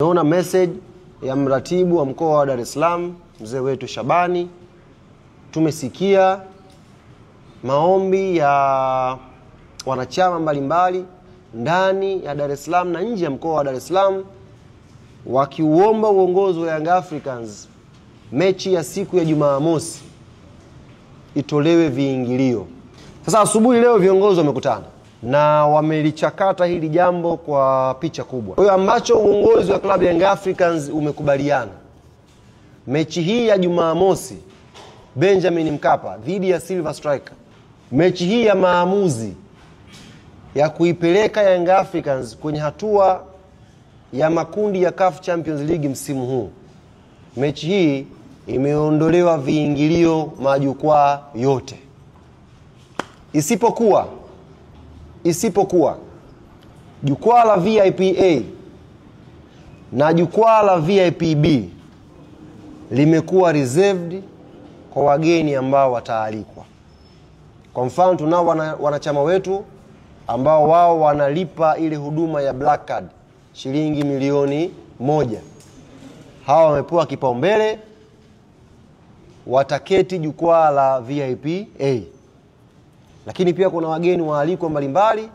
Naona message ya mratibu wa mkoa wa Dar es Salaam, mzee wetu Shabani. Tumesikia maombi ya wanachama mbalimbali ndani ya Dar es Salaam na nje ya mkoa wa Dar es Salaam wakiuomba uongozi wa Young Africans mechi ya siku ya Jumamosi itolewe viingilio. Sasa asubuhi leo viongozi wamekutana na wamelichakata hili jambo kwa picha kubwa. Kwa hiyo ambacho uongozi wa klabu ya Young Africans umekubaliana, mechi hii ya Jumamosi Benjamin Mkapa dhidi ya Silver Striker, mechi hii ya maamuzi ya kuipeleka Young Africans kwenye hatua ya makundi ya CAF Champions League msimu huu, mechi hii imeondolewa viingilio majukwaa yote isipokuwa jukwaa la VIP A na jukwaa la VIP B limekuwa reserved kwa wageni ambao wataalikwa. Kwa mfano tunao wanachama wetu ambao wao wanalipa ile huduma ya Black Card shilingi milioni 1. Hawa wamepewa kipaumbele, wataketi jukwaa la VIP A. Lakini pia kuna wageni waalikwa mbalimbali